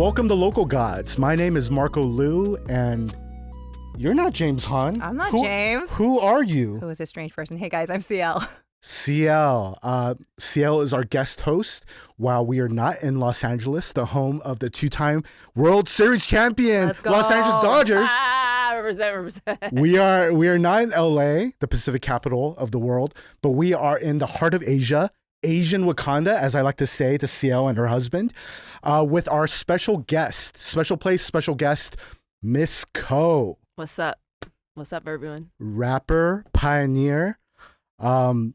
Welcome to Local Gods. My name is Marco Liu, and you're not James Han. I'm not James. Who are you? Who is this strange person? Hey guys, I'm CL. CL. CL is our guest host while we are not in Los Angeles, the home of the two-time World Series champion Los Angeles Dodgers. Represent. We are not in LA, the Pacific capital of the world, but we are in the heart of Asia, Asian Wakanda, as I like to say to CL and her husband, with our special guest, special guest, Miss Ko. What's up? What's up, everyone? Rapper, pioneer. Tell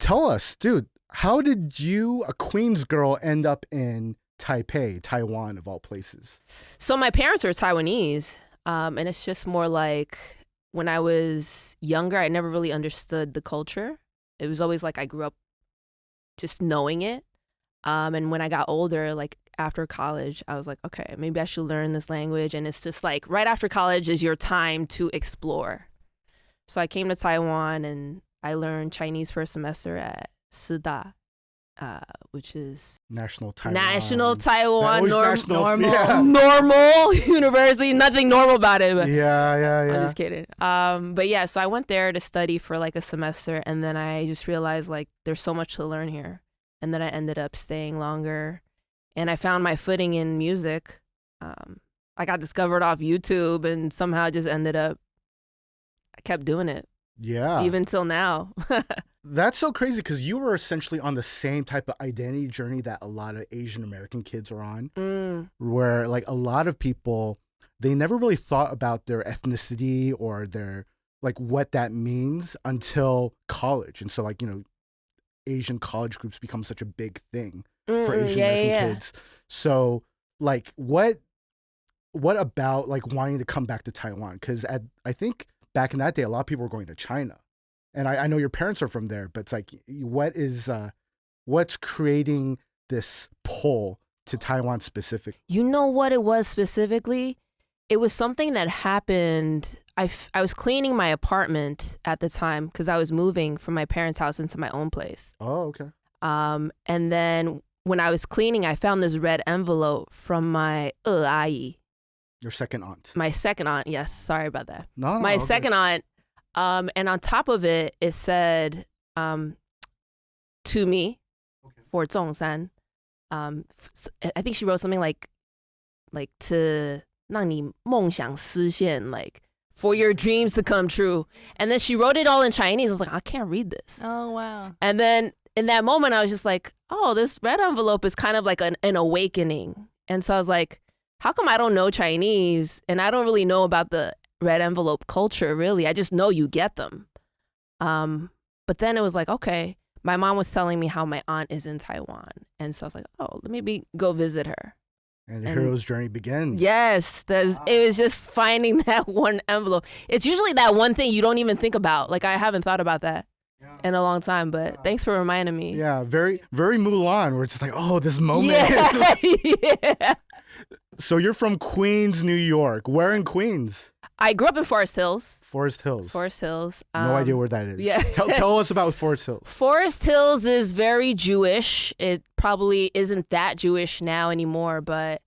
us, dude, how did you, a Queens girl, end up in Taipei, Taiwan, of all places? So my parents are Taiwanese, and it's just more like when I was younger, I never really understood the culture. It was always like I grew up just knowing it. And when I got older, like after college, I was like, okay, maybe I should learn this language. And it's just like right after college is your time to explore. So I came to Taiwan and I learned Chinese for a semester at Sida, which is National Taiwan normal university. Nothing normal about it. But yeah. I'm just kidding. But yeah, so I went there to study for like a semester, and then I just realized like there's so much to learn here, and then I ended up staying longer, and I found my footing in music. I got discovered off YouTube, and somehow just ended up. I kept doing it. Yeah. Even till now. That's so crazy because you were essentially on the same type of identity journey that a lot of Asian American kids are on, where like a lot of people, they never really thought about their ethnicity or their like what that means until college. And so like, you know, Asian college groups become such a big thing for Asian American kids. So like what about like wanting to come back to Taiwan? Because I think back in that day, a lot of people were going to China. And I know your parents are from there, but it's like, what's creating this pull to Taiwan specific? You know what it was specifically? It was something that happened. I was cleaning my apartment at the time because I was moving from my parents' house into my own place. Oh, okay. And then when I was cleaning, I found this red envelope from my R.O.C. Your second aunt. My second aunt, yes. Sorry about that. No, my okay. second aunt. And on top of it, it said, to me, for Zhongshan. I think she wrote something like to 让你梦想实现, like for your dreams to come true. And then she wrote it all in Chinese. I was like, I can't read this. Oh, wow. And then in that moment, I was just like, oh, this red envelope is kind of like an awakening. And so I was like, how come I don't know Chinese and I don't really know about the red envelope culture, really? I just know you get them. But then it was like, okay, my mom was telling me how my aunt is in Taiwan. And so I was like, oh, let me go visit her. And the hero's journey begins. Yes. It was just finding that one envelope. It's usually that one thing you don't even think about. Like, I haven't thought about that in a long time, but thanks for reminding me. Yeah, very, very Mulan, where it's just like, oh, this moment. Yeah. Yeah. So you're from Queens, New York. Where in Queens? I grew up in Forest Hills. Forest Hills. No idea where that is. Yeah. Tell us about Forest Hills. Forest Hills is very Jewish. It probably isn't that Jewish now anymore, but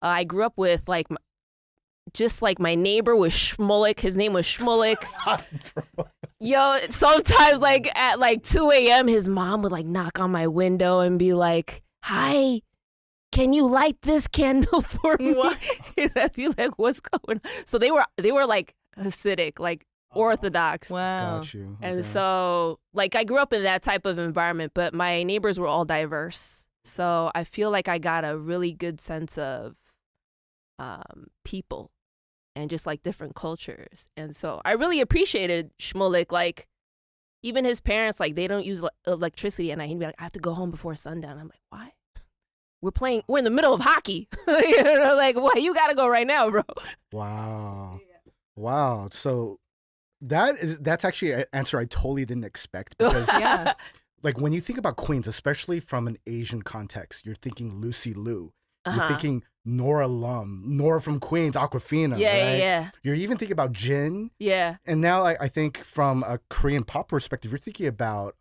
I grew up with like, just like my neighbor was Shmulik. His name was Shmulik. Yo, sometimes like at like 2 a.m., his mom would like knock on my window and be like, hi, can you light this candle for me? What? I'd be like, what's going on? So they were like Hasidic, like Orthodox. Wow. Got you. Okay. And so like I grew up in that type of environment, but my neighbors were all diverse. So I feel like I got a really good sense of people and just like different cultures. And so I really appreciated Shmulik. Like even his parents, like they don't use electricity. And he'd be like, I have to go home before sundown. I'm like, why? We're in the middle of hockey. You know, like, why you gotta go right now, bro? Wow. Yeah. Wow. So that's actually an answer I totally didn't expect because like when you think about Queens, especially from an Asian context, you're thinking Lucy Liu. You're thinking Nora Lum, Nora from Queens, Aquafina, right? Yeah. You're even thinking about Jin. Yeah. And now I think from a Korean pop perspective, you're thinking about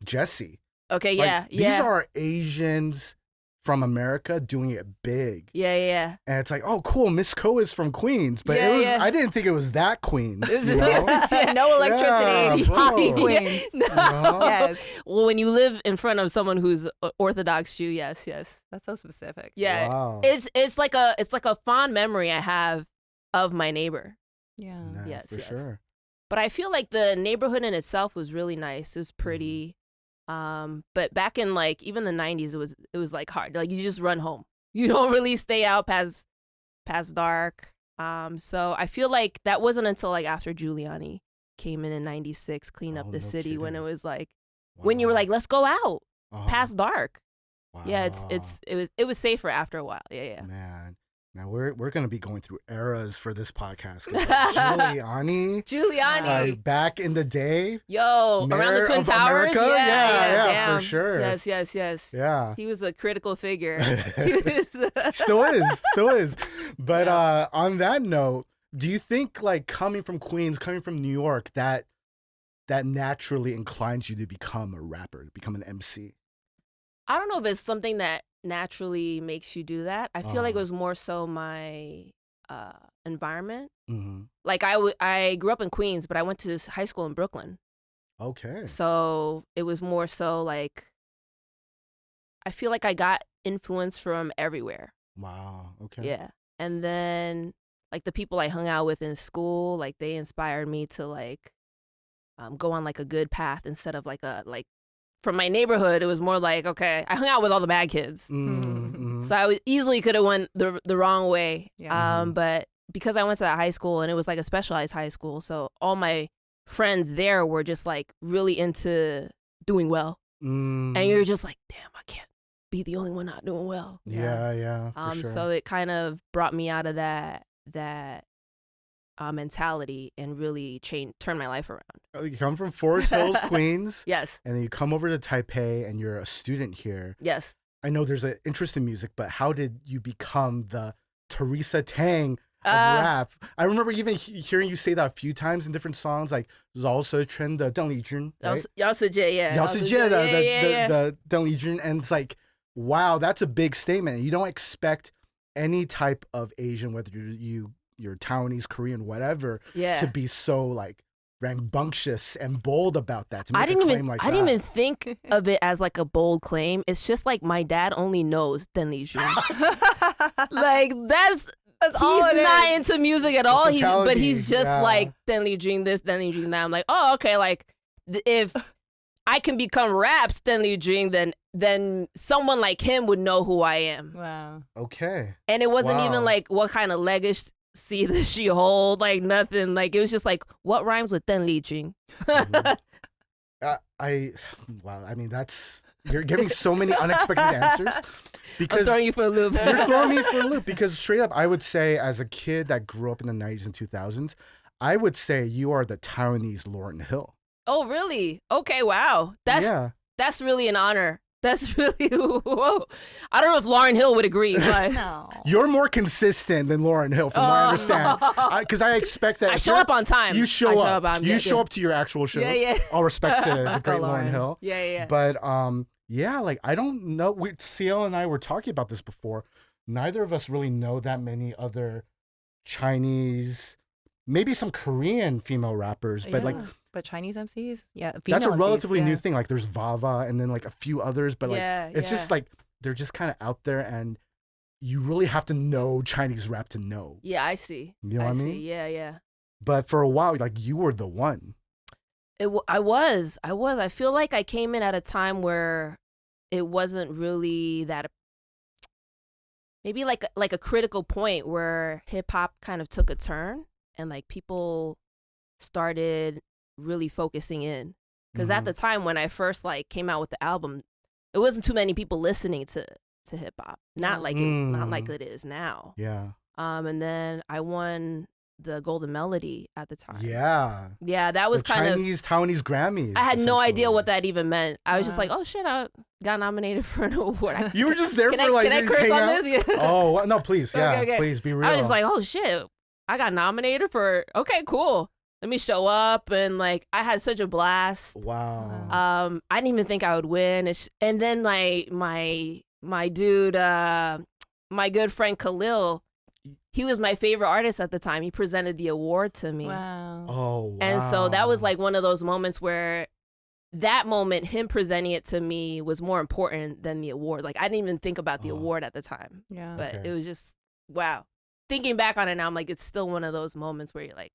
Jessie. Okay, Like, yeah. These are Asians from America doing it big. Yeah. And it's like, oh, cool, Miss Ko is from Queens. But I didn't think it was that Queens. You know? No electricity. Yeah, Queens. No. Yes. Well, when you live in front of someone who's Orthodox Jew, yes. That's so specific. Yeah. Wow. It's like a fond memory I have of my neighbor. Yeah. Yeah, for sure. But I feel like the neighborhood in itself was really nice. It was pretty. But back in like even the 90s, it was like hard. Like you just run home. You don't really stay out past dark. So I feel like that wasn't until like after Giuliani came in 96, clean up the city when it was like when you were like, let's go out past dark. Wow. Yeah, it was safer after a while. Yeah. Man. Now we're gonna be going through eras for this podcast. Giuliani, back in the day, around the Twin Towers, America? Yeah, for sure. Yes. Yeah, he was a critical figure. Still is. But on that note, do you think like coming from Queens, coming from New York, that naturally inclines you to become a rapper, to become an MC? I don't know if it's something that naturally makes you do that. I feel like it was more so my environment. Mm-hmm. Like I grew up in Queens, but I went to high school in Brooklyn. Okay. So it was more so like I feel like I got influence from everywhere. Wow. Okay. Yeah. And then like the people I hung out with in school, like they inspired me to like go on like a good path instead of like from my neighborhood, it was more like, okay, I hung out with all the bad kids. Mm-hmm. So I easily could have went the wrong way. Yeah. But because I went to that high school and it was like a specialized high school, so all my friends there were just like really into doing well. Mm. And you're just like, damn, I can't be the only one not doing well. Yeah. For sure. So it kind of brought me out of that mentality and really turn my life around. You come from Forest Hills, Queens. Yes. And then you come over to Taipei and you're a student here. Yes. I know there's an interest in music, but how did you become the Teresa Teng of rap? I remember even hearing you say that a few times in different songs, like "世的邓丽君," right? 姚世界, yeah. 姚世界the邓丽君, and it's like, wow, that's a big statement. You don't expect any type of Asian, whether you're Taiwanese, Korean, whatever, to be so like rambunctious and bold about that. To make a claim like that. I didn't even think of it as like a bold claim. It's just like my dad only knows Denli Jun. Like that's all. He's not into music at all. But he's just like Denli Jun this, Denli Jun that. I'm like, oh, okay. Like if I can become raps Denli Jun, then someone like him would know who I am. Wow. Okay. And it wasn't even like what kind of legacy does she hold, like nothing. Like it was just like, what rhymes with Den Li Jun? Wow, I mean, you're giving so many unexpected answers. Because I'm throwing you for a loop. You're throwing me for a loop because straight up, I would say as a kid that grew up in the 90s and 2000s, I would say you are the Taiwanese Lauryn Hill. Oh, really? Okay, wow. That's really an honor. That's really, whoa. I don't know if Lauryn Hill would agree, but No. You're more consistent than Lauryn Hill, from what I understand. Because I expect that. I show up on time. You show up. You show up to your actual shows. Yeah. All respect to the great Lauryn Hill. Yeah. But like I don't know. CL and I were talking about this before. Neither of us really know that many other Chinese, maybe some Korean female rappers, but like. But Chinese MCs, that's a relatively new thing. Like there's Vava and then like a few others, but like it's just like they're just kind of out there, and you really have to know Chinese rap to know. Yeah, I see. You know what I mean? Yeah. But for a while, like you were the one. I was. I feel like I came in at a time where it wasn't really that. Maybe like a critical point where hip hop kind of took a turn, and like people started really focusing in, because at the time when I first like came out with the album, it wasn't too many people listening to hip hop, not like it is now. And then I won the Golden Melody at the time. That was the kind Taiwanese Grammys. I had no idea what that even meant. I was just like, oh shit, I got nominated for an award. You were just there for like, can I curse on this? Yeah. Oh no, please, okay. Please be real. I was just like, oh shit, I got nominated for. Okay, cool. Let me show up, and like I had such a blast. Wow. I didn't even think I would win. And then my my dude, my good friend Khalil, he was my favorite artist at the time. He presented the award to me. Wow. Oh, wow. And so that was like one of those moments where that moment, him presenting it to me was more important than the award. Like I didn't even think about the award at the time. Yeah. But Okay. it was just, wow. Thinking back on it now, I'm like, it's still one of those moments where you're like,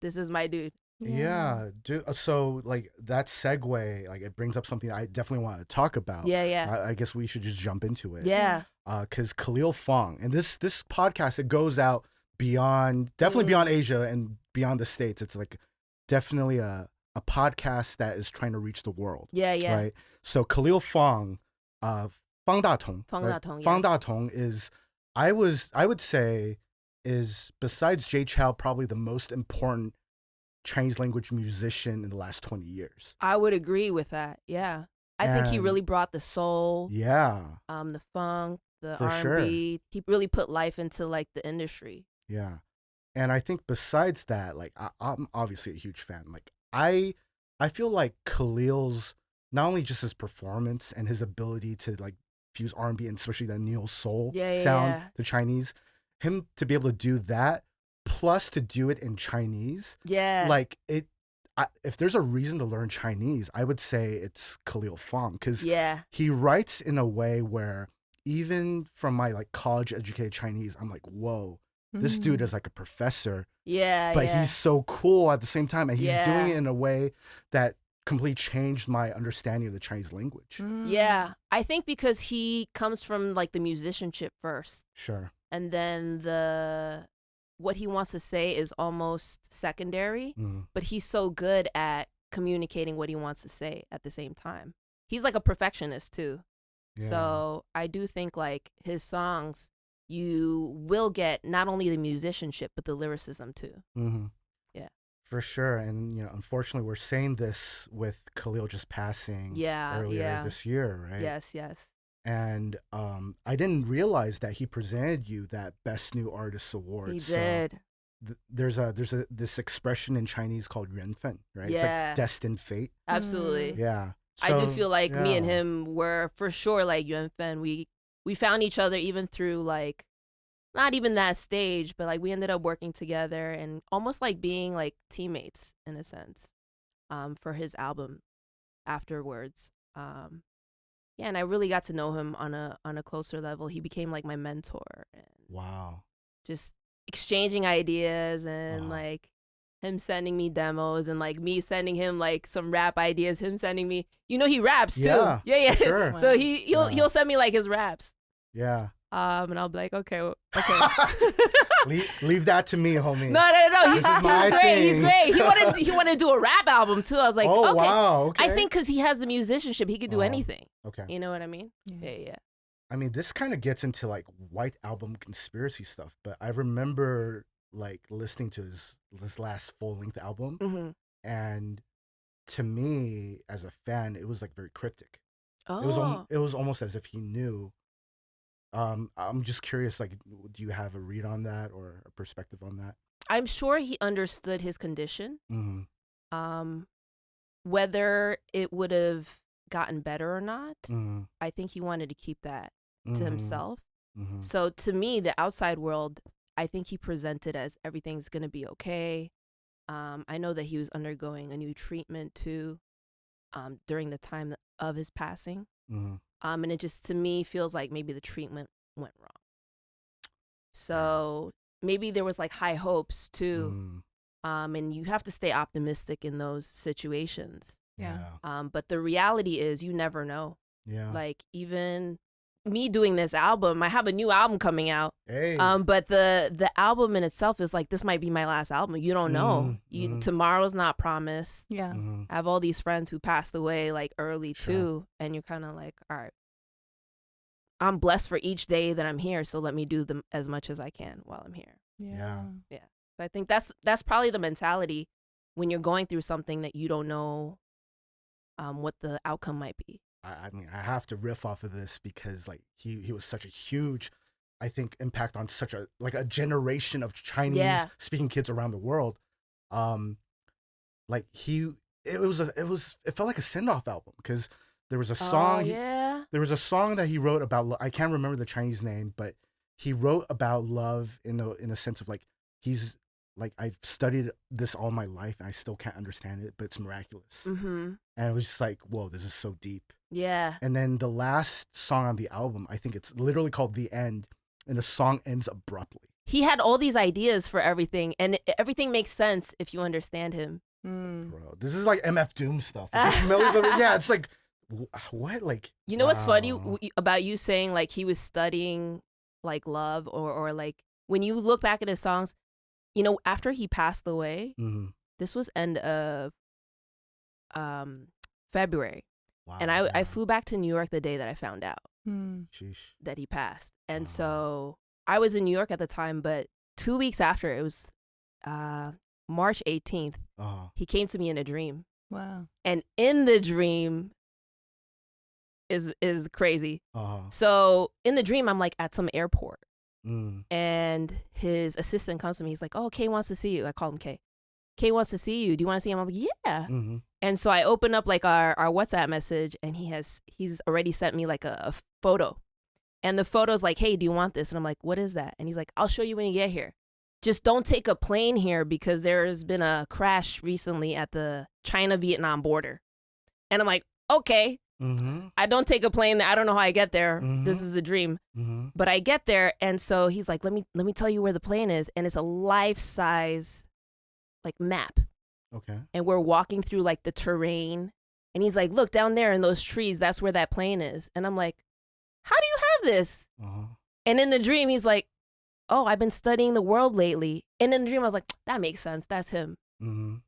this is my dude. Yeah, dude. So like that segue, like it brings up something I definitely want to talk about. Yeah. I guess we should just jump into it. Yeah. Because Khalil Fong, and this podcast, it goes out definitely beyond Asia and beyond the States. It's like definitely a podcast that is trying to reach the world. Yeah. Right. So Khalil Fong, Fang Datong. Fang right? Datong, Fang yes. Datong is, I would say, is besides Jay Chou probably the most important Chinese language musician in the last 20 years. I would agree with that. Yeah. I think he And- really brought the soul, Yeah. the funk, the For R&B. sure. He really put life into like the industry. Yeah. And I think besides that, like I'm obviously a huge fan. Like I feel like Khalil's, not only just his performance and his ability to like fuse R&B and especially that neo soul sound, the Chinese, him to be able to do that, plus to do it in Chinese, Yeah. like if there's a reason to learn Chinese, I would say it's Khalil Fong, because Yeah. he writes in a way where even from my like college educated Chinese, I'm like, whoa, this dude is like a professor, Yeah. but yeah. he's so cool at the same time, and he's Yeah. doing it in a way that completely changed my understanding of the Chinese language. Yeah. I think because he comes from like the musicianship first, Sure. and then what he wants to say is almost secondary, Mhm. but he's so good at communicating what he wants to say at the same time. He's like a perfectionist too. Yeah. So I do think like his songs, you will get not only the musicianship, but the lyricism too. Mhm. Yeah. For sure. And, unfortunately, we're saying this with Khalil just passing Yeah, earlier yeah. this year, right? Yes. And I didn't realize that he presented you that Best New Artist award. He So did. there's this expression in Chinese called 缘分, right? It's Yeah. like destined fate. Absolutely. Yeah. I do So, feel like me and yeah. him were for sure like yuan fen. We found each other even through like not even that stage, but like we ended up working together and almost like being like teammates in a sense, for his album afterwards. Yeah, and I really got to know him on a closer level. He became like my mentor and Wow. just exchanging ideas and Wow. like him sending me demos and like me sending him like some rap ideas, him sending me, he raps too. Yeah, Yeah. for sure. Wow. So he'll send me like his raps. Yeah. And I'll be like, okay. leave that to me, homie. No. This is my He's great. He's thing. great. He wanted to do a rap album too. I was like, Oh, okay. wow. Okay. I think because he has the musicianship, he could do Oh. anything. Okay. You know what I mean? Yeah. Yeah. I mean, this kind of gets into like White Album conspiracy stuff, but I remember like listening to his last full length album, Mm-hmm. and to me as a fan, it was like very cryptic. Oh. It was almost as if he knew. I'm just curious, like, do you have a read on that or a perspective on that? I'm sure he understood his condition. Mm-hmm. Whether it would have gotten better or not, Mm-hmm. I think he wanted to keep that to himself. Mm-hmm. So to me, the outside world, I think he presented as everything's gonna be okay. I know that he was undergoing a new treatment too, during the time of his passing. Mm-hmm. And it just to me feels like maybe the treatment went wrong. So maybe there was like high hopes too. And you have to stay optimistic in those situations. Yeah. But the reality is you never know. Yeah. Like even me doing this album, I have a new album coming out. Hey. But the album in itself is like, this might be my last album. You don't know. Tomorrow's not promised. Yeah. Mm-hmm. I have all these friends who passed away like early Sure. too. And you're kind of like, all right, I'm blessed for each day that I'm here. So let me do them as much as I can while I'm here. Yeah. So I think that's probably the mentality when you're going through something that you don't know what the outcome might be. I mean, I have to riff off of this because like he was such a huge, I think, impact on such a generation of Chinese speaking kids around the world. Like it felt like a send off album because There was a song. yeah. There was a song that he wrote about. I can't remember the Chinese name, but he wrote about love in a sense of like he's like I've studied this all my life and I still can't understand it, but it's miraculous. Mm-hmm. And it was just like, whoa, this is so deep. Yeah. And then the last song on the album, I think it's literally called "The End," and the song ends abruptly. He had all these ideas for everything, and everything makes sense if you understand him. Bro, this is like MF Doom stuff. If you're familiar with it, yeah, it's like, what? Like, You know what's funny about you saying like he was studying like love or like when you look back at his songs, you know, after he passed away, this was end of February. Wow, and I flew back to New York the day that I found out that he passed. And so I was in New York at the time, but 2 weeks after, it was March 18th, he came to me in a dream. Wow. And in the dream is crazy. So in the dream, I'm like at some airport. And his assistant comes to me. He's like, oh, Kay wants to see you. I call him Kay. Kay wants to see you. Do you want to see him? I'm like, yeah. And so I open up like our WhatsApp message, and he's already sent me like a photo. And the photo's like, hey, do you want this? And I'm like, what is that? And he's like, I'll show you when you get here. Just don't take a plane here because there's been a crash recently at the China-Vietnam border. And I'm like, okay. I don't take a plane. I don't know how I get there. This is a dream. But I get there, and so he's like, let me tell you where the plane is. And it's a life-size like map. Okay. And we're walking through like the terrain. And he's like, look down there in those trees, that's where that plane is. And I'm like, how do you have this? And in the dream, he's like, oh, I've been studying the world lately. And in the dream, I was like, that makes sense. That's him.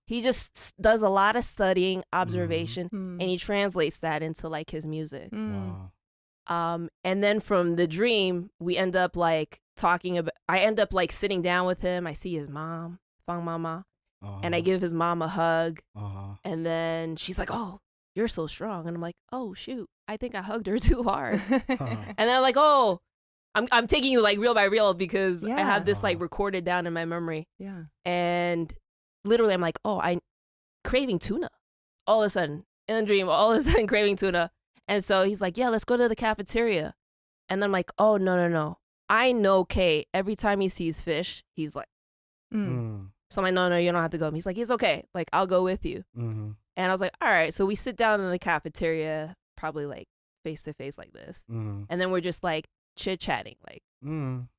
He just does a lot of studying, observation, and he translates that into like his music. Wow. And then from the dream, we end up like talking about, I end up like sitting down with him. I see his mom, Fong Mama, and I give his mom a hug. And then she's like, oh, you're so strong. And I'm like, oh, shoot, I think I hugged her too hard. And then I'm like, oh, I'm taking you like real by real because I have this like recorded down in my memory. Yeah. And literally I'm like, oh, I'm craving tuna. All of a sudden, in a dream, all of a sudden craving tuna. And so he's like, yeah, let's go to the cafeteria. And then I'm like, oh, no. I know Kay, every time he sees fish, he's like, So I'm like, no, you don't have to go. And he's like, it's okay. Like, I'll go with you. And I was like, all right. So we sit down in the cafeteria, probably like face to face like this. And then we're just like chit-chatting,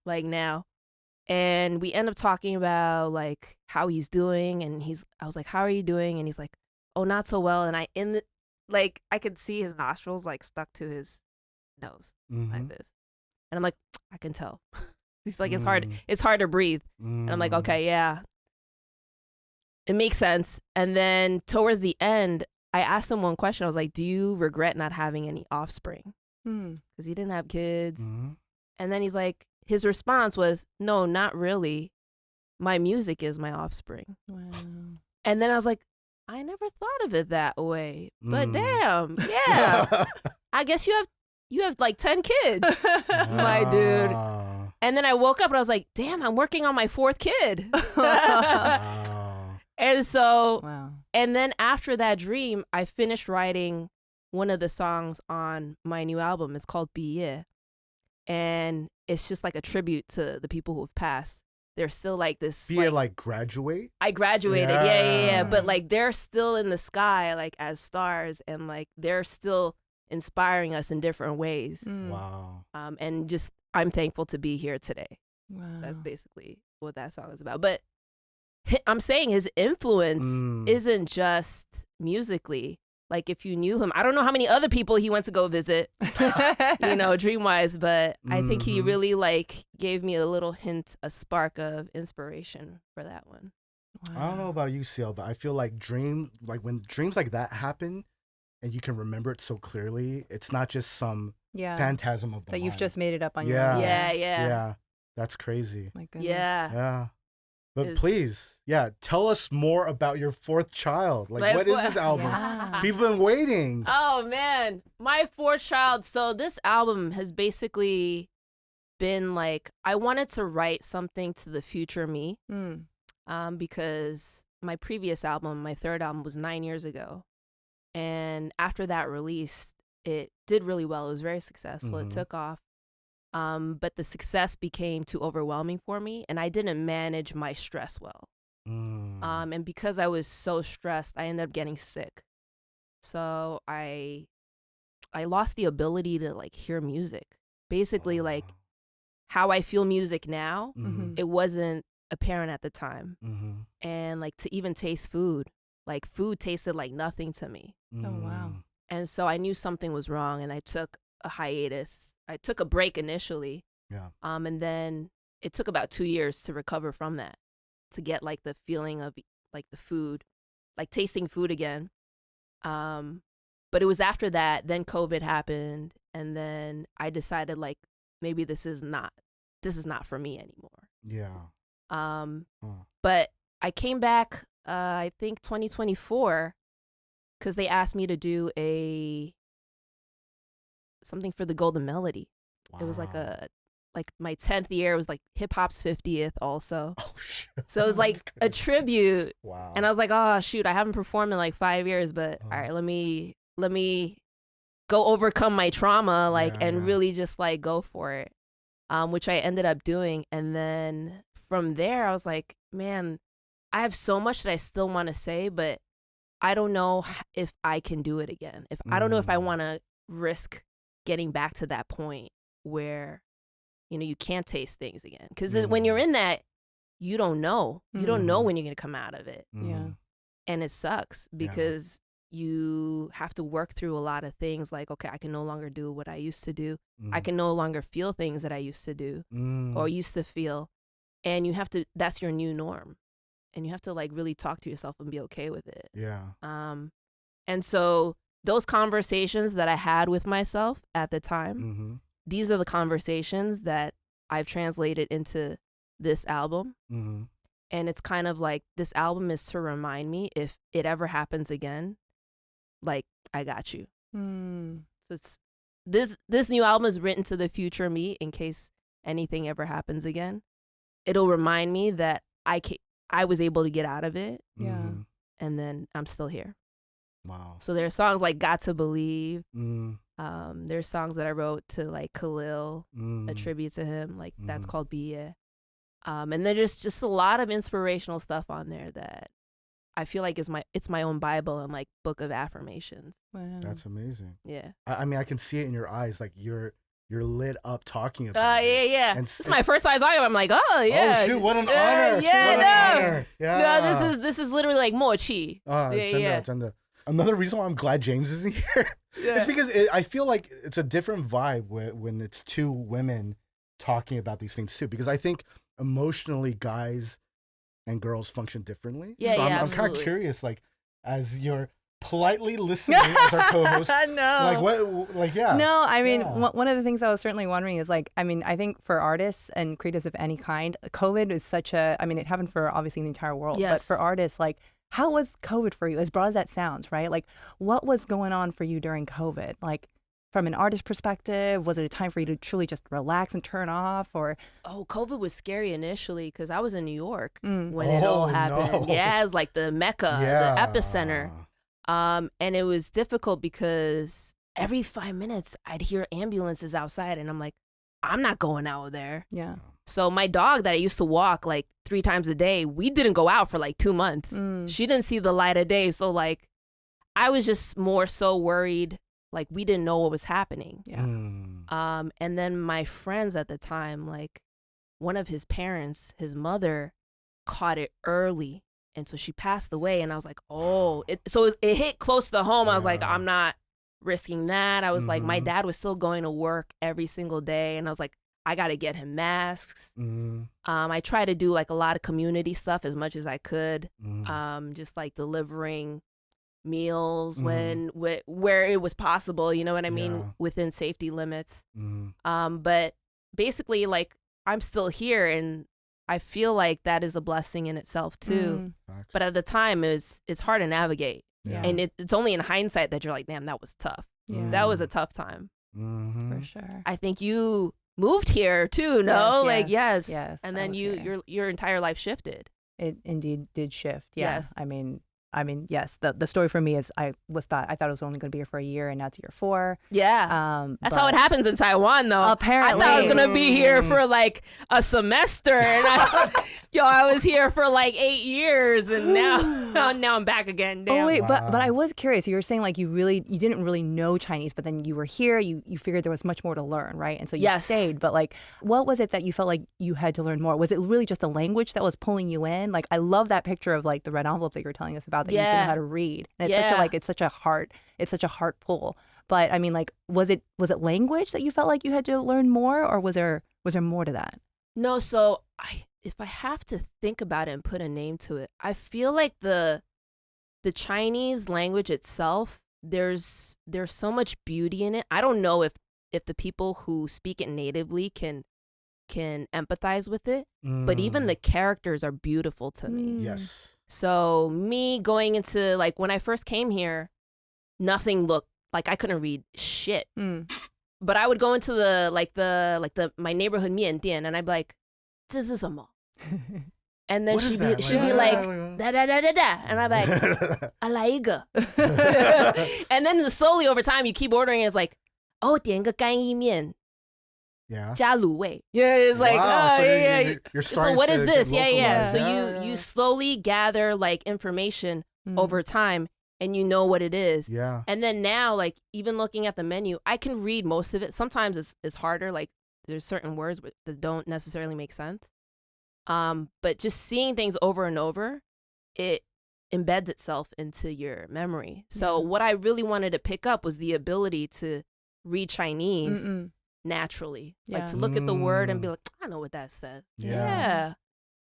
like now. And we end up talking about like how he's doing, and I was like, how are you doing? And he's like, oh, not so well. And I could see his nostrils like stuck to his nose like this. And I'm like, I can tell. He's like, it's hard to breathe. And I'm like, okay, yeah. It makes sense. And then towards the end, I asked him one question. I was like, do you regret not having any offspring? Because he didn't have kids. And then he's like, his response was, no, not really. My music is my offspring. Wow. And then I was like, I never thought of it that way. But damn, yeah. I guess you have like 10 kids, my dude. And then I woke up and I was like, damn, I'm working on my 4th kid. And so, and then after that dream, I finished writing one of the songs on my new album. It's called 毕业. And it's just like a tribute to the people who have passed. They're still like this. Be it like graduate? I graduated, yeah. But like they're still in the sky, like as stars, and like they're still inspiring us in different ways. Wow. And just I'm thankful to be here today. Wow. That's basically what that song is about. But I'm saying his influence isn't just musically. Like if you knew him, I don't know how many other people he went to go visit, dream-wise, but I think he really like gave me a little hint, a spark of inspiration for that one. Wow. I don't know about you, CL, but I feel like when dreams like that happen and you can remember it so clearly, it's not just some phantasm of the mind. You've just made it up on your own. Yeah. That's crazy. My goodness. Yeah. But please, tell us more about your 4th child. Like, what is this album? Yeah. People have been waiting. Oh, man. My 4th child. So this album has basically been like, I wanted to write something to the future me because my previous album, my 3rd album, was 9 years ago. And after that released, it did really well. It was very successful. It took off. But the success became too overwhelming for me, and I didn't manage my stress well. And because I was so stressed, I ended up getting sick. So I lost the ability to like hear music. Basically, like how I feel music now, it wasn't apparent at the time. And like to even taste food, like food tasted like nothing to me. Oh, wow. And so I knew something was wrong, and I took a hiatus. I took a break initially. And then it took about 2 years to recover from that, to get like the feeling of like the food, like tasting food again. But it was after that, then COVID happened, and then I decided like maybe this is not for me anymore. But I came back I think 2024 because they asked me to do something for the Golden Melody. It was like my 10th year. It was like hip hop's 50th also. Oh shit. So it was like a tribute. Wow. And I was like, oh shoot, I haven't performed in like 5 years, but all right, let me go overcome my trauma, and really just like go for it. Which I ended up doing. And then from there I was like, man, I have so much that I still want to say, but I don't know if I can do it again. I don't know if I want to risk getting back to that point where, you can't taste things again. Because when you're in that, you don't know. You don't know when you're going to come out of it. Yeah. And it sucks because you have to work through a lot of things like, okay, I can no longer do what I used to do. I can no longer feel things that I used to do or used to feel. And that's your new norm. And you have to like really talk to yourself and be okay with it. And so those conversations that I had with myself at the time, these are the conversations that I've translated into this album. And it's kind of like this album is to remind me if it ever happens again, like I got you. So it's this new album is written to the future me in case anything ever happens again. It'll remind me that I was able to get out of it. And then I'm still here. Wow. So there are songs like Got to Believe. There's songs that I wrote to like Khalil, a tribute to him. Like that's called Biye. And there's just a lot of inspirational stuff on there that I feel like it's my own Bible and like book of affirmations. Wow. That's amazing. Yeah. I mean, I can see it in your eyes. Like you're lit up talking about it. Yeah. And this is my first time talking about it. I'm like, oh yeah. Oh shoot, what an honor. Yeah, Yeah. No, this is literally like mochi. Another reason why I'm glad James isn't here is because I feel like it's a different vibe when it's two women talking about these things too. Because I think emotionally guys and girls function differently. Yeah, so I'm kind of curious, like as you're politely listening as our co-host. No, I mean, one of the things I was certainly wondering is like, I mean, I think for artists and creatives of any kind, COVID is it happened for obviously the entire world, but for artists, like, how was COVID for you? As broad as that sounds, right? Like, what was going on for you during COVID? Like, from an artist perspective, was it a time for you to truly just relax and turn off, or? Oh, COVID was scary initially because I was in New York when it all happened. No. Yeah, it was like the Mecca, the epicenter. And it was difficult because every 5 minutes I'd hear ambulances outside and I'm like, I'm not going out there. Yeah. So my dog that I used to walk like 3 times a day, we didn't go out for like 2 months. She didn't see the light of day. So like, I was just more so worried. Like we didn't know what was happening. Yeah. And then my friends at the time, like one of his parents, his mother caught it early. And so she passed away and I was like, oh, it hit close to home. I was like, I'm not risking that. I was like, my dad was still going to work every single day. And I was like, I got to get him masks. I tried to do like a lot of community stuff as much as I could. Just like delivering meals where it was possible, you know what I mean? Within safety limits. But basically like I'm still here and I feel like that is a blessing in itself too. But at the time it's hard to navigate. And it's only in hindsight that you're like, damn, that was tough. That was a tough time. For sure. I think you moved here too, no? Yes. And then your entire life shifted. It indeed did shift. Yeah. Yes. I mean, I mean, yes, the story for me is I thought it was only going to be here for a year, and now it's year 4. Yeah. That's how it happens in Taiwan, though. Apparently. I thought I was going to be here for like a semester, and I was here for like 8 years, and now I'm back again. Damn. Oh wait, but I was curious. You were saying like you didn't really know Chinese, but then you were here. You figured there was much more to learn, right? And so you stayed. But like, what was it that you felt like you had to learn more? Was it really just a language that was pulling you in? Like, I love that picture of like the red envelopes that you were telling us about that you didn't know how to read, and it's such a heart pull. But I mean, like, was it language that you felt like you had to learn more, or was there more to that? No, so if I have to think about it and put a name to it, I feel like the Chinese language itself, there's so much beauty in it. I don't know if the people who speak it natively can empathize with it, but even the characters are beautiful to me. Yes. So me going into, like, when I first came here, nothing looked like, I couldn't read shit. But I would go into my neighborhood mian dian, and I'd be like, 这是什么? And then she'd be like, da da da da da, and I'm like, 来一个. And then slowly over time, you keep ordering, and it's like, 点个干意面. Yeah. 加卤味. Yeah, it's like, you're starting. So what is this? Yeah. So Yeah. you slowly gather like information over time, and you know what it is. Yeah. And then now, like, even looking at the menu, I can read most of it. Sometimes it's harder. Like, there's certain words that don't necessarily make sense. But just seeing things over and over, it embeds itself into your memory. So what I really wanted to pick up was the ability to read Chinese naturally, like to look at the word and be like, I know what that says. Yeah.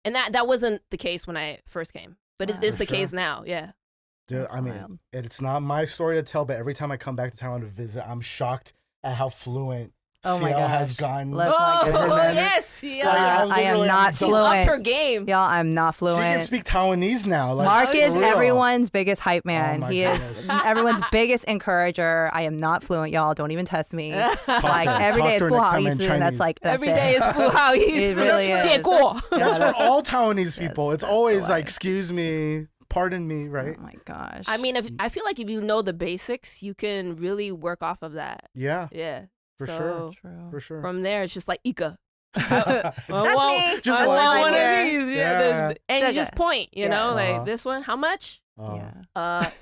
And that wasn't the case when I first came, but it's the case now. Yeah. Dude, I mean, it's not my story to tell, but every time I come back to Taiwan to visit, I'm shocked at how fluent CL has gotten. Yes. Yeah. I am not fluent. She's up her game. Y'all, I'm not fluent. She can speak Taiwanese now. Like, Mark is everyone's biggest hype man. He goodness. is everyone's biggest encourager. I am not fluent, y'all. Don't even test me. Like, every day is 不好意思. That's like, that's every day is 不好意思. It really is. 结果. That's for all Taiwanese people. It's always like, excuse me, pardon me, right? Oh my gosh. I mean, I feel like if you know the basics, you can really work off of that. Yeah. Yeah. For sure. From there, it's just like, Ika. That's me. Just one of it. these. Yeah. And you just point, you know, like, this one, how much? Yeah. How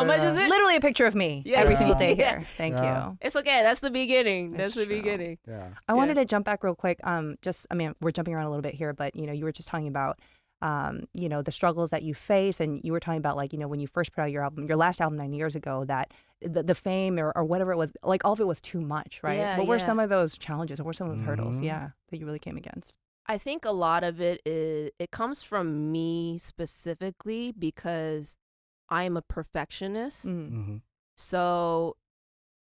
much is it? Literally a picture of me every single day here. Thank you. It's okay. That's the beginning. That's the true. beginning. Yeah. I wanted to jump back real quick. We're jumping around a little bit here, but you were just talking about the struggles that you face, and you were talking about, like, when you first put out your last album 9 years ago, that the fame or whatever it was, like, all of it was too much, right? Yeah, what were some of those challenges, or what were some of those hurdles, that you really came against? I think a lot of it comes from me specifically, because I'm a perfectionist. So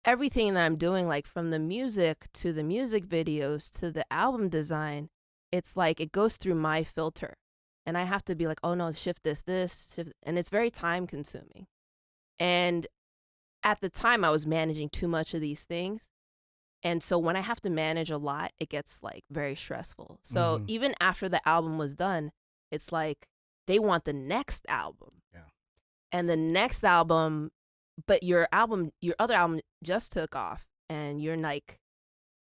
everything that I'm doing, like from the music to the music videos to the album design, it's like it goes through my filter. And I have to be like, oh no, shift this, shift. And it's very time consuming. And at the time I was managing too much of these things. And so when I have to manage a lot, it gets like very stressful. So even after the album was done, it's like they want the next album. Yeah. And the next album, but your other album just took off, and you're like,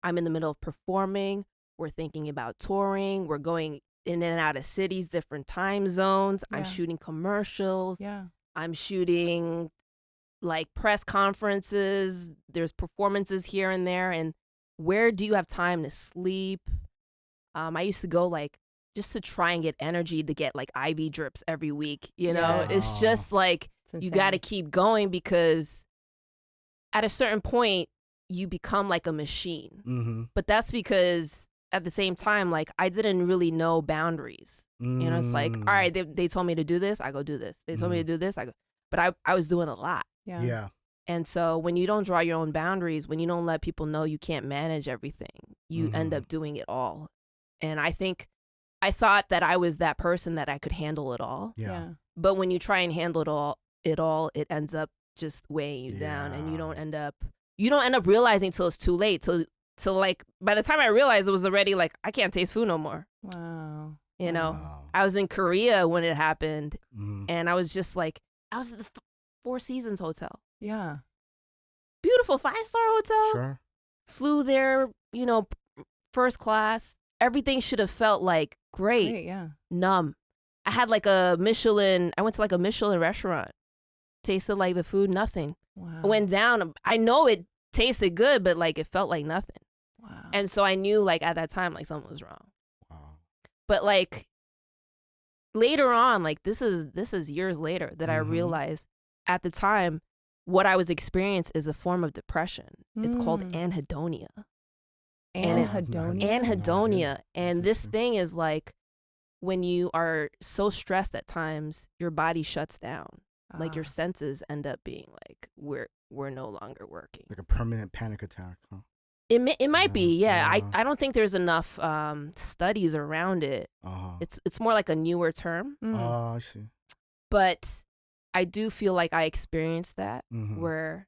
I'm in the middle of performing. We're thinking about touring. We're going in and out of cities, different time zones. I'm shooting commercials. I'm shooting like press conferences. There's performances here and there. And where do you have time to sleep? I used to go like just to try and get energy to get like IV drips every week. It's just like you got to keep going, because at a certain point you become like a machine. But that's because at the same time, like, I didn't really know boundaries. It's like, all right, they told me to do this, I go do this. They told me to do this, I go. But I was doing a lot. Yeah. And so when you don't draw your own boundaries, when you don't let people know you can't manage everything, you end up doing it all. And I thought that I was that person that I could handle it all. Yeah. But when you try and handle it all, it ends up just weighing you down, and you don't end up realizing till it's too late. Till like by the time I realized, it was already like, I can't taste food no more. Wow. You know, I was in Korea when it happened, and I was just like, I was at the Four Seasons Hotel. Yeah. Beautiful 5-star hotel. Sure. Flew there, you know, first class. Everything should have felt like great. Yeah. Numb. I had like I went to like a Michelin restaurant. Tasted like the food, nothing. Wow. I went down. I know it tasted good, but like it felt like nothing. Wow. And so I knew like at that time, like something was wrong. Wow. But like later on, like this is years later that I realized at the time what I was experiencing is a form of depression. It's called anhedonia. Anhedonia. And this thing is like when you are so stressed at times, your body shuts down. Like your senses end up being like we're no longer working. Like a permanent panic attack, huh? It might be, yeah. I don't think there's enough studies around it. It's more like a newer term. Oh, I see. But I do feel like I experienced that where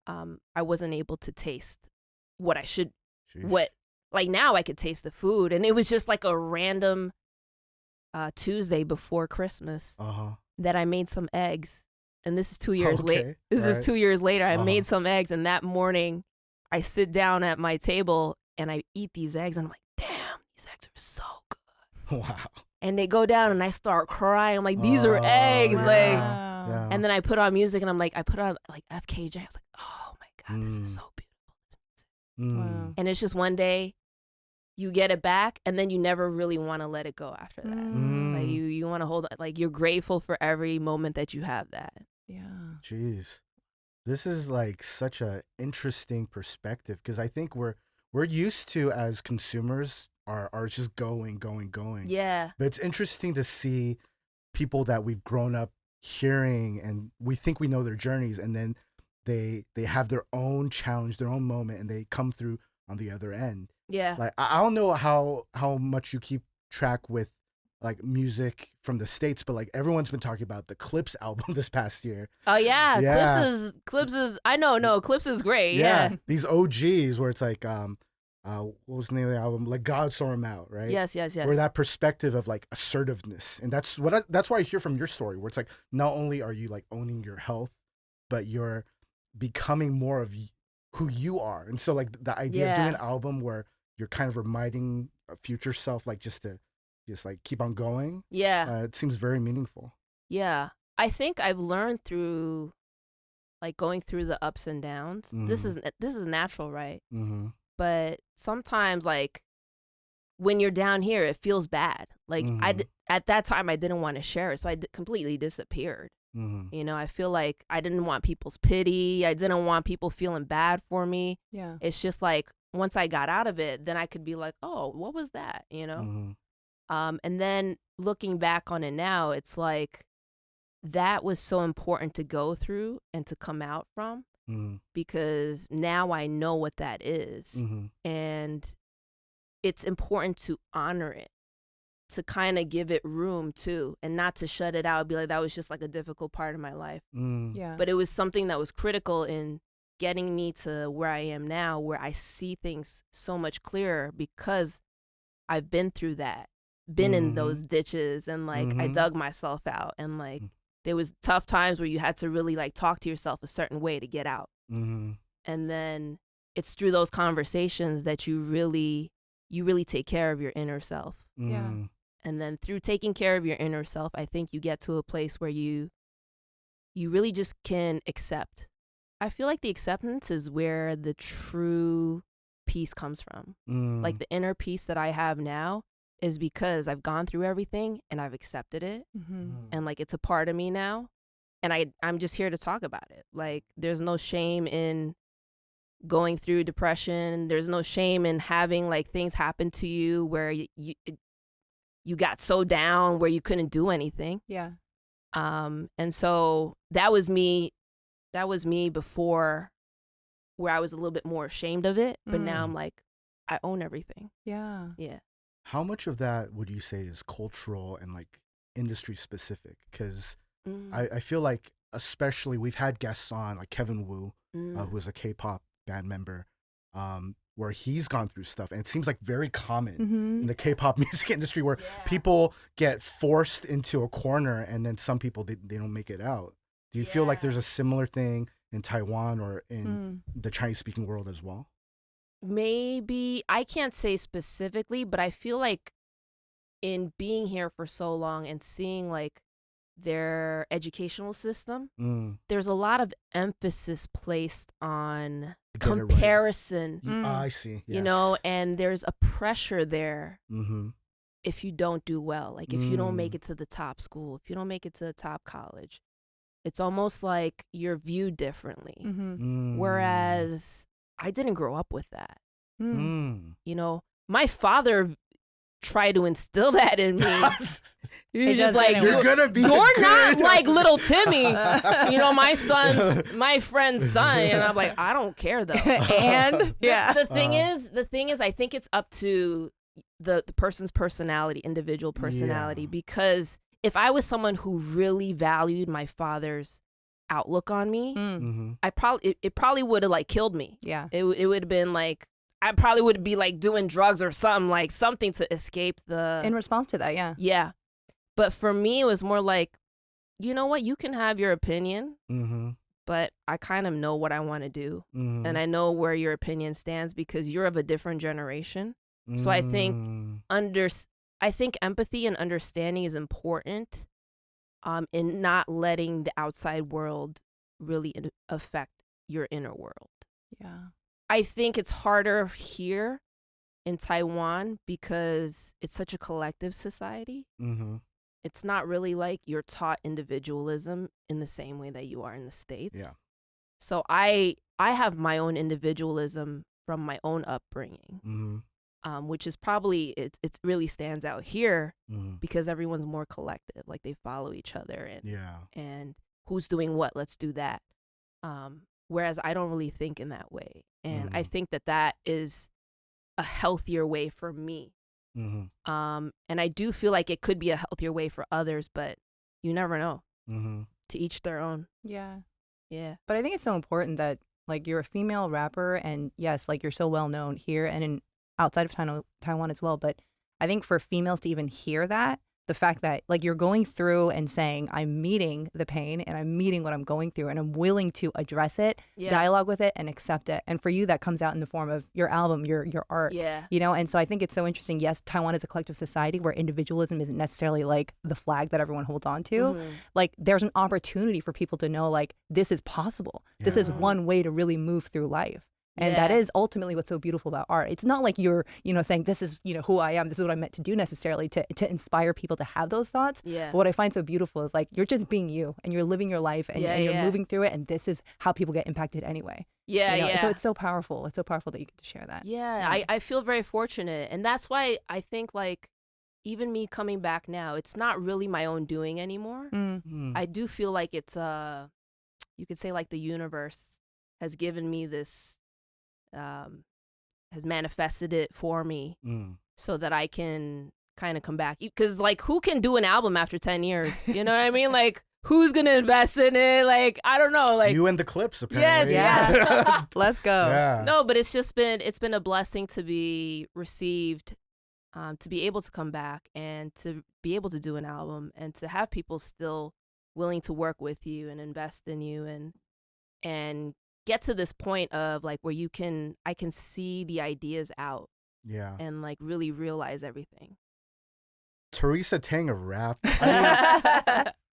I wasn't able to taste what I should. Sheesh. Like now I could taste the food, and it was just like a random Tuesday before Christmas that I made some eggs, and this is 2 years later. This is 2 years later. I made some eggs, and that morning I sit down at my table and I eat these eggs, and I'm like, damn, these eggs are so good. Wow. And they go down, and I start crying. I'm like, these are eggs, like. Yeah. And then I put on music, and I'm like, I put on like FKJ. I was like, oh my God, this is so beautiful. Wow. And it's just one day you get it back, and then you never really want to let it go after that. Like you want to hold it, like you're grateful for every moment that you have that. Yeah. Jeez. This is like such a interesting perspective, because I think we're used to, as consumers, are just going. Yeah. But it's interesting to see people that we've grown up hearing, and we think we know their journeys, and then they have their own challenge, their own moment, and they come through on the other end. Yeah. Like I don't know how much you keep track with like music from the States, but like everyone's been talking about the Clips album this past year. Oh yeah. Clips is I know, no, Clips is great. Yeah. These OGs where it's like what was the name of the album? Like God Saw Him Out, right? Yes. Where that perspective of like assertiveness, and that's what I hear from your story, where it's like not only are you like owning your health, but you're becoming more of who you are. And so like the idea of doing an album where you're kind of reminding a future self, like just like keep on going. Yeah. It seems very meaningful. Yeah. I think I've learned through like going through the ups and downs. This is natural, right? But sometimes like when you're down here, it feels bad. Like at that time I didn't want to share it, so I completely disappeared. You know, I feel like I didn't want people's pity. I didn't want people feeling bad for me. Yeah. It's just like once I got out of it, then I could be like, oh, what was that? You know? And then looking back on it now, it's like that was so important to go through and to come out from, because now I know what that is. And it's important to honor it, to kind of give it room too, and not to shut it out, be like, that was just like a difficult part of my life. Yeah. But it was something that was critical in getting me to where I am now, where I see things so much clearer because I've been through that, been in those ditches, and like I dug myself out, and like there was tough times where you had to really like talk to yourself a certain way to get out. And then it's through those conversations that you really take care of your inner self. Yeah. And then through taking care of your inner self, I think you get to a place where you really just can accept. I feel like the acceptance is where the true peace comes from. Like the inner peace that I have now is because I've gone through everything and I've accepted it. And like it's a part of me now. And I'm just here to talk about it. Like there's no shame in going through depression. There's no shame in having like things happen to you where you got so down where you couldn't do anything. Yeah. And so that was me before, where I was a little bit more ashamed of it, but now I'm like, I own everything. Yeah. Yeah. How much of that would you say is cultural and like industry specific? Because I feel like, especially we've had guests on like Kevin Wu, who is a K-pop band member. where he's gone through stuff, and it seems like very common in the K-pop music industry, where people get forced into a corner, and then some people they don't make it out. Do you feel like there's a similar thing in Taiwan or in the Chinese-speaking world as well? Maybe, I can't say specifically, but I feel like in being here for so long and seeing like their educational system, there's a lot of emphasis placed on comparison. I see. Yes. You know, and there's a pressure there if you don't do well. Like if you don't make it to the top school, if you don't make it to the top college, it's almost like you're viewed differently. Whereas I didn't grow up with that. You know, my father tried to instill that in me. He's just like, you're gonna be you're not like little Timmy, you know, my friend's son. And I'm like, I don't care though. And the thing is, I think it's up to the person's personality, individual personality. Because if I was someone who really valued my father's outlook on me, it probably would have like killed me. Yeah, it would have been like, I probably would be like doing drugs or something, like something to escape the... In response to that, yeah. Yeah. But for me, it was more like, you know what? You can have your opinion, but I kind of know what I want to do. And I know where your opinion stands because you're of a different generation. So I think empathy and understanding is important in not letting the outside world really affect your inner world. Yeah. I think it's harder here in Taiwan because it's such a collective society. It's not really like you're taught individualism in the same way that you are in the States. Yeah. So I have my own individualism from my own upbringing, which is probably, it really stands out here because everyone's more collective. Like they follow each other and who's doing what, let's do that. Whereas I don't really think in that way. And I think that is a healthier way for me. And I do feel like it could be a healthier way for others, but you never know. To each their own. Yeah. Yeah. But I think it's so important that like you're a female rapper and yes, like you're so well known here and outside of Taiwan as well. But I think for females to even hear that, the fact that like you're going through and saying, I'm meeting the pain and I'm meeting what I'm going through and I'm willing to address it, dialogue with it and accept it. And for you, that comes out in the form of your album, your art, you know? And so I think it's so interesting. Yes, Taiwan is a collective society where individualism isn't necessarily like the flag that everyone holds on to. Like there's an opportunity for people to know like this is possible. This is one way to really move through life. And that is ultimately what's so beautiful about art. It's not like you're, you know, saying this is, you know, who I am. This is what I'm meant to do necessarily to inspire people to have those thoughts. But what I find so beautiful is like you're just being you and you're living your life and you're moving through it. And this is how people get impacted anyway. You know? So it's so powerful. It's so powerful that you get to share that. I feel very fortunate. And that's why I think like even me coming back now, it's not really my own doing anymore. I do feel like it's, you could say like the universe has given me this, has manifested it for me so that I can kind of come back. Because like who can do an album after 10 years? You know what I mean? Like who's going to invest in it? Like, I don't know. Like you and the Clips apparently. Yes. Let's go. Yeah. No, but it's been a blessing to be received, to be able to come back and to be able to do an album and to have people still willing to work with you and invest in you and get to this point of like where I can see the ideas out and like really realize everything. Teresa Teng of Rap.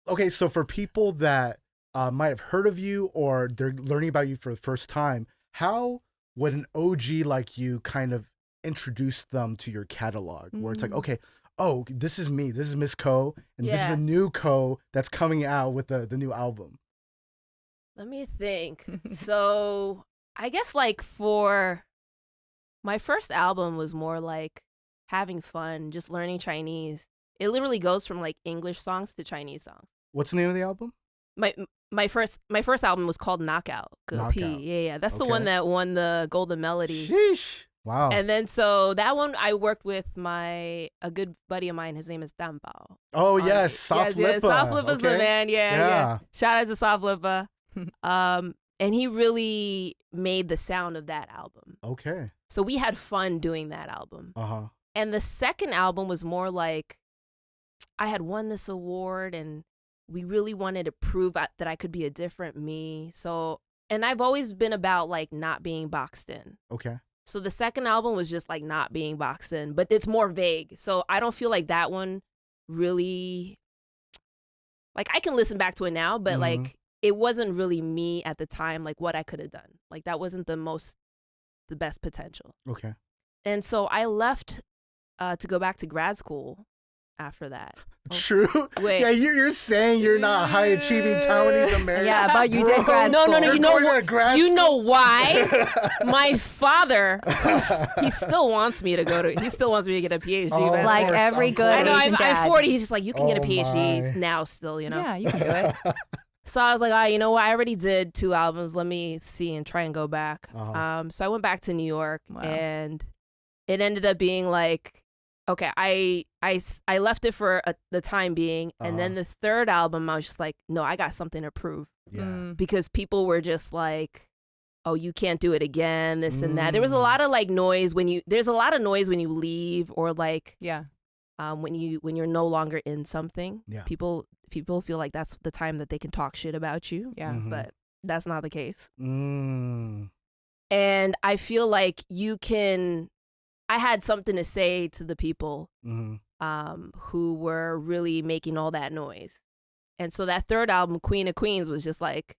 Okay, so for people that might have heard of you or they're learning about you for the first time, how would an OG like you kind of introduce them to your catalog where it's like, okay, oh, this is me, this is Miss Ko, and this is the new Ko that's coming out with the new album? Let me think. So I guess like for my first album was more like having fun, just learning Chinese. It literally goes from like English songs to Chinese songs. What's the name of the album? My first album was called Knockout. Knockout. Yeah. That's the one that won the Golden Melody. Sheesh. Wow. And then so that one I worked with a good buddy of mine. His name is Danbao. Oh yes, Soft Lippa. Soft Lippa's the man. Yeah. Shout out to Soft Lippa. And he really made the sound of that album. Okay. So we had fun doing that album. Uh-huh. And the second album was more like, I had won this award and we really wanted to prove that I could be a different me. So, and I've always been about like not being boxed in. Okay. So the second album was just like not being boxed in, but it's more vague. So I don't feel like that one really, like I can listen back to it now, but like it wasn't really me at the time, like what I could have done. Like that wasn't the best potential. Okay. And so I left to go back to grad school after that. True. Wait. Yeah, you're saying you're not high achieving Taiwanese American. Yeah, but you did grad school. No. You know why? My father, he still wants me to he still wants me to get a PhD. Oh, like course, every good I know, Asian dad. I'm 40. He's just like, you can get a PhD now still, you know? Yeah, you can do it. So I was like, you know what? I already did 2 albums. Let me see and try and go back. So I went back to New York and it ended up being like, okay, I left it for the time being, and then the third album, I was just like, no, I got something to prove. Yeah. Because people were just like, oh, you can't do it again, this and that. There was a lot of like noise there's a lot of noise when you leave, or like when you're no in in something. Yeah. People feel like that's the time that they can talk shit about you. Yeah. But that's not the case. Mm. And I feel like I had something to say to the people who were really making all that noise. And so that third album, Queen of Queens, was just like,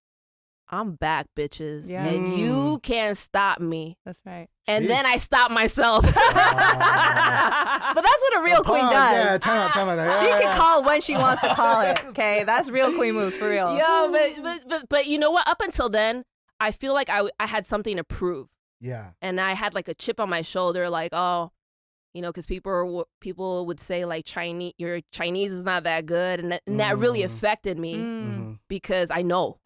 I'm back, bitches. Yeah. And you can't stop me. That's right. And then I stopped myself. But that's what a real queen does. Yeah, time out. She can call when she wants to call it, okay? That's real queen moves, for real. Yo, but you know what? Up until then, I feel like I had something to prove. Yeah. And I had like a chip on my shoulder, like, oh, you know, because people would say like your Chinese is not that good, and that really affected me because I know.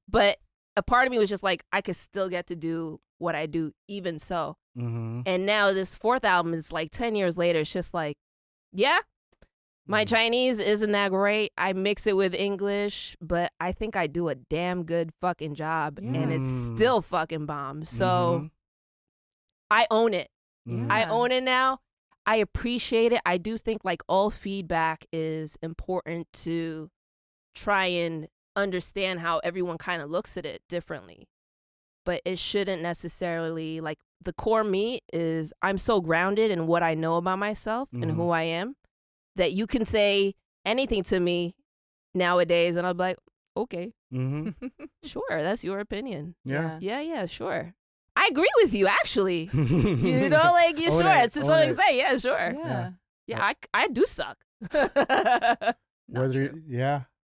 But a part of me was just like, I could still get to do what I do, even so. And now this fourth album is like 10 years later. It's just like, yeah, my Chinese isn't that great. I mix it with English, but I think I do a damn good fucking job, and it's still fucking bomb. So I own it. I own it now. I appreciate it. I do think like all feedback is important to try and understand how everyone kind of looks at it differently. But it shouldn't necessarily, like, the core me is I'm so grounded in what I know about myself and who I am that you can say anything to me nowadays and I'll be like, okay, sure, that's your opinion. Yeah, sure. I agree with you, actually. You know, like, you're sure. To some extent, yeah, sure. Yeah, I do suck.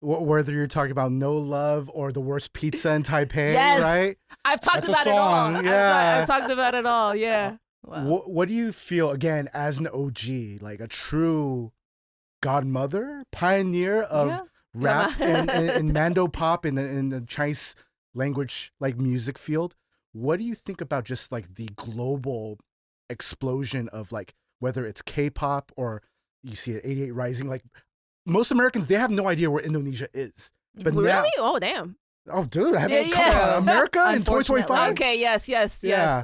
Whether you're talking about No Love or the worst pizza in Taipei, yes. right? I've talked about it all. I've talked about it all, yeah. Wow. What do you feel, again, as an OG, like a true godmother, pioneer of rap and Mando pop in the Chinese language, like music field? What do you think about just like the global explosion of like, whether it's K-pop or you see it 88 Rising, like most Americans, they have no idea where Indonesia is. But really? Now, oh, damn. Oh, dude, come on. America in 2025? Okay, yes.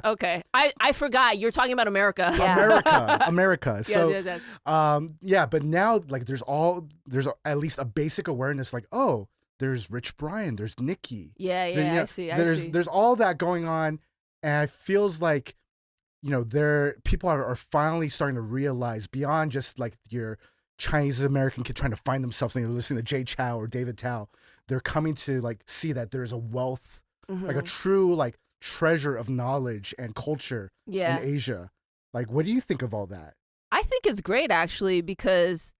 Okay. I forgot. You're talking about America. Yeah. America. So, yes. But now, like, there's at least a basic awareness, like, oh, there's Rich Brian, there's Nicki. I see. There's all that going on, and it feels like, you know, people are finally starting to realize beyond just like your Chinese American kid trying to find themselves, and they're listening to Jay Chou or David Tao. They're coming to like see that there's a wealth, like a true like treasure of knowledge and culture in Asia. Like, what do you think of all that? I think it's great, actually, because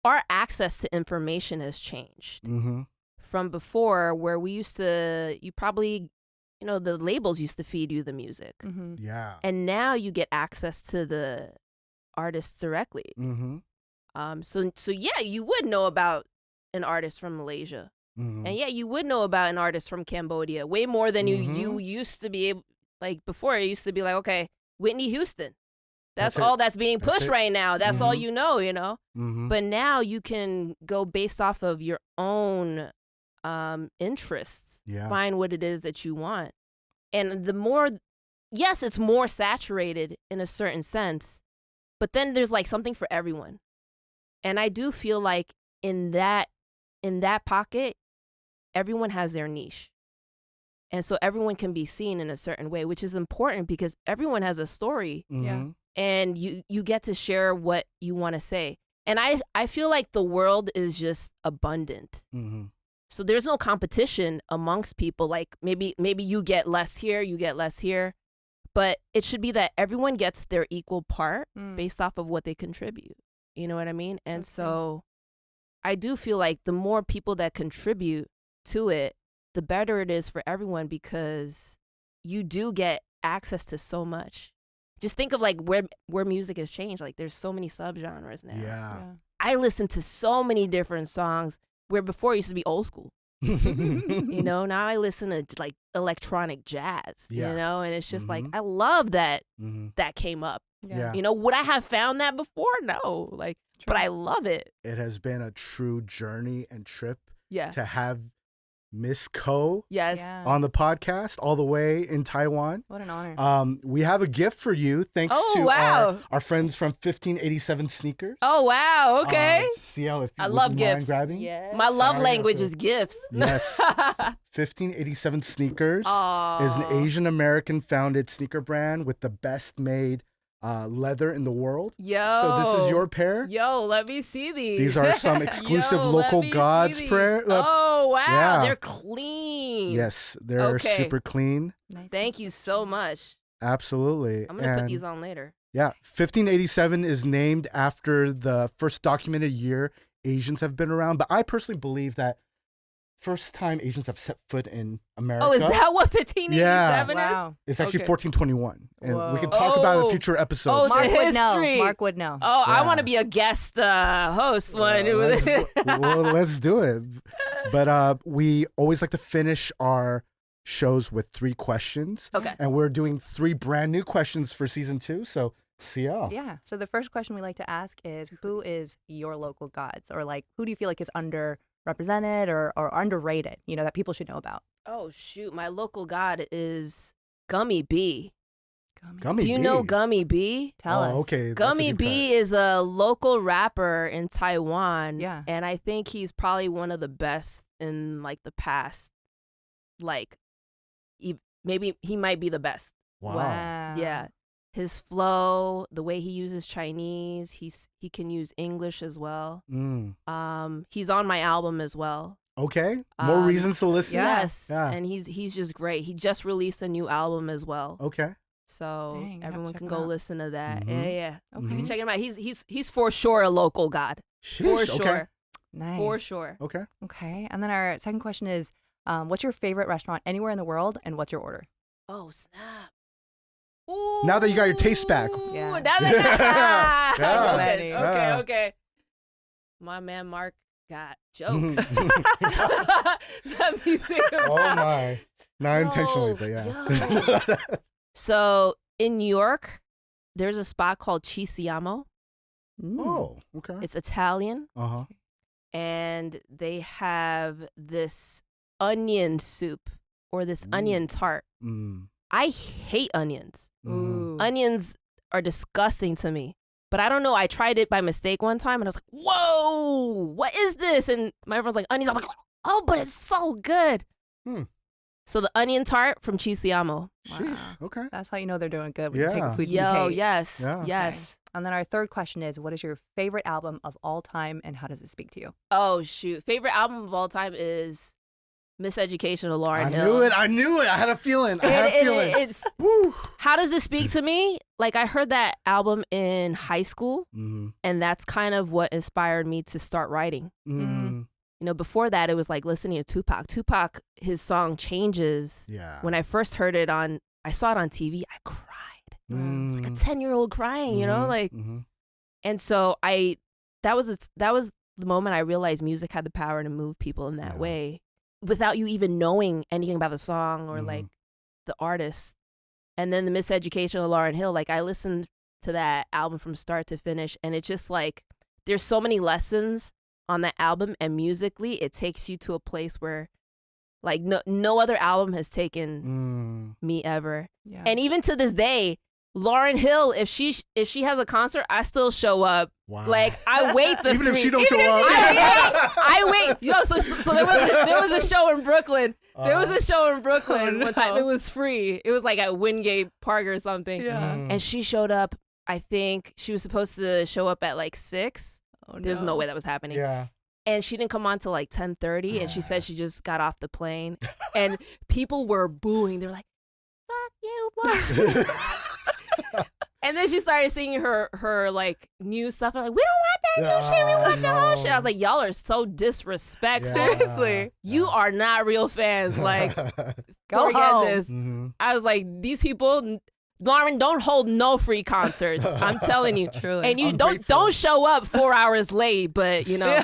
our access to information has changed from before, where we used to, the labels used to feed you the music. Yeah. And now you get access to the artists directly. So yeah, you would know about an artist from Malaysia. And yeah, you would know about an artist from Cambodia way more than you used to be able, like before. It used to be like, okay, Whitney Houston. That's all that's being pushed right now. That's all you know. But now you can go based off of your own interests. Yeah. Find what it is that you want. And the more, yes, it's more saturated in a certain sense, but then there's like something for everyone. And I do feel like in that pocket, everyone has their niche. And so everyone can be seen in a certain way, which is important because everyone has a story. Yeah. And you get to share what you want to say. And I feel like the world is just abundant. Mm-hmm. So there's no competition amongst people. Like maybe you get less here, you get less here. But it should be that everyone gets their equal part based off of what they contribute. You know what I mean? And so I do feel like the more people that contribute to it, the better it is for everyone because you do get access to so much. Just think of like where music has changed. Like there's so many subgenres now. Yeah. I listen to so many different songs where before it used to be old school. You know, now I listen to like electronic jazz, you know, and it's just like, I love that that came up. Yeah. You know, would I have found that before? No, like, but I love it. It has been a true journey and trip Yeah. to have Miss Ko Yes. Yeah. on the podcast all the way in Taiwan. What an honor. We have a gift for you thanks to wow. our friends from 1587 Sneakers. Oh, wow. Okay. CL, if you I love wouldn't gifts. mind grabbing. Yes. My love Sorry, language okay. is gifts. Yes. 1587 Sneakers is an Asian American founded sneaker brand with the best made leather in the world. Yo. So this is your pair. Yo, let me see these. These are some exclusive Yo, local let me see GODZ these. pair. Oh, wow. yeah. They're clean. Yes, they're Okay. super clean. Nice. Thank you so much. Absolutely. I'm going to put these on later. Yeah, 1587 is named after the first documented year Asians have been around. But I personally believe that first time Asians have set foot in America. Oh, is that what 1587 is? Wow. It's actually Okay. 1421. And we Whoa. can talk about it in Oh. future Oh, episodes. Mark the would know. history. Mark would know. Oh, I Yeah. want to be a guest host one. Let's do it. But we always like to finish our shows with 3 questions. Okay. And we're doing 3 brand new questions for season 2. So, CL. Yeah. So the first question we like to ask is, who is your local gods? Or like, who do you feel like is underrepresented or underrated, you know, that people should know about? Oh, shoot. My local god is Gummy B. Gummy Do you B. know Gummy B? Tell us. Okay. that's a Gummy good B is a local rapper in Taiwan. Yeah. And I think he's probably one of the best in like the past, like maybe he might be the best. cut. Wow. Yeah. His flow, the way he uses Chinese, he can use English as well. He's on my album as well. Okay. More reasons to listen. Yes. Yeah. And he's just great. He just released a new album as well. Okay. So Dang, I have to everyone check can him go out. listen to that. Mhm. Yeah. Okay. You can check him out. He's for sure a local god. For Sheesh, sure. Okay. Nice. For sure. Okay. Okay. And then our second question is, what's your favorite restaurant anywhere in the world and what's your order? Oh, snap. Now that you got your taste back. Yeah. Now that Yeah. okay, Yeah. okay. My man Mark got jokes. Mm-hmm. Let me think about Oh my. Not intentionally, but yeah. So in New York, there's a spot called Cisiamo. Oh, okay. It's Italian, Uh-huh. and they have this onion soup or this onion tart. Mm. I hate onions. Mhm. Ooh. Onions are disgusting to me. But I don't know. I tried it by mistake one time, and I was like, "Whoa, what is this?" And my friend was like, "Onions." I'm like, "Oh, but it's so good." Hmm. So the onion tart from Cisiamo. Sheesh. Okay. That's how you know they're doing good when you take Yeah. a food you Yo, hate. yes, Yeah. yes. And then our third question is, what is your favorite album of all time and how does it speak to you? Oh shoot, favorite album of all time is Miseducation of Lauryn I Hill. knew it. I had a feeling. I had a feeling. It's Woo. how does it speak to me? Like I heard that album in high school, Mhm. and that's kind of what inspired me to start writing. Mhm. You know, before that, it was like listening to Tupac. Tupac, his song Changes. Yeah. When I first heard it I saw it on TV, I cried. Mm. It's like a 10-year-old crying, you know, Mhm. like. Mhm. And so that was the moment I realized music had the power to move people in that Yeah. way, without you even knowing anything about the song or Mhm. like the artist. And then the Miseducation of Lauryn Hill, like I listened to that album from start to finish, and it's just like there's so many lessons on that album, and musically it takes you to a place where like no other album has taken me ever. Yeah. And even to this day, Lauryn Hill, if she has a concert, I still show up. Wow. Like I wait the even if she don't show up. I wait. Yo, so there was a show in Brooklyn. There was a show in Brooklyn one time. It was free. It was like at Wingate Park or something. Yeah. And she showed up. I think she was supposed to show up at like 6. Oh, There's no way that was happening. Yeah. And she didn't come on till like 10:30, and she said she just got off the plane, and people were booing. They're like, "Fuck you, Lauryn." And then she started singing her like new stuff. I'm like, we don't want that new shit. We want the whole shit. I was like, y'all are so disrespectful. Seriously, you are not real fans. Like, go forget home. This. I was like, these people. Lauren, don't hold no free concerts. I'm telling you. Truly. And you don't show up 4 hours late, but you know.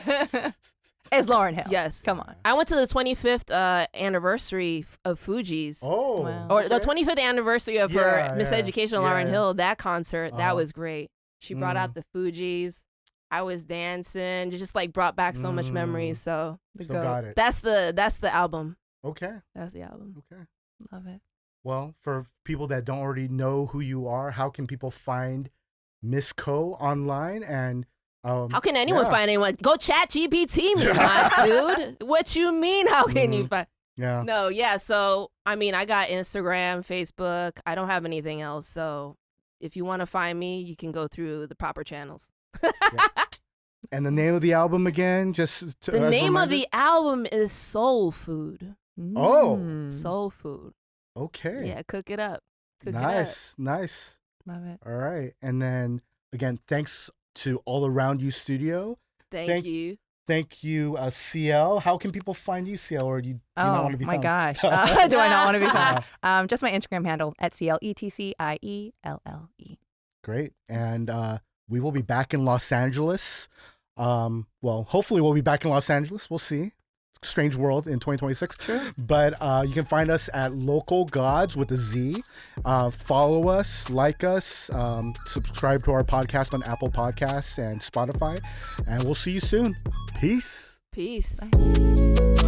It's Lauryn Hill. Yes. Come on. I went to the 25th anniversary of Fugees. Oh. Wow. Or the 25th anniversary of her Miseducation of Lauryn Hill, that concert, that was great. She brought out the Fugees. I was dancing. It just like brought back so much memories. So got it. That's the album. Okay. That's the album. Okay. Love it. Well, for people that don't already know who you are, how can people find Miss Co online? And how can anyone find anyone? Go chat GPT me, dude. What you mean? How can you find? Yeah. No, yeah. So I mean, I got Instagram, Facebook. I don't have anything else. So if you want to find me, you can go through the proper channels. And the name of the album again? The name of the album is Soul Food. Oh, Soul Food. Okay. Yeah, cook it up. Nice. Love it. All right. And then again, thanks to All Around You Studio. Thank you. Thank you, CL. How can people find you, CL, or do you not want to be found? Oh, my gosh. Do I not want to be found? Just my Instagram handle, @CLETCIELLE. Great. And we will be back in Los Angeles. Well, hopefully we'll be back in Los Angeles. We'll see. Strange world in 2026. Sure. But you can find us at Local Gods with a Z. Follow us, like us, subscribe to our podcast on Apple Podcasts and Spotify. And we'll see you soon. Peace. Peace. Bye.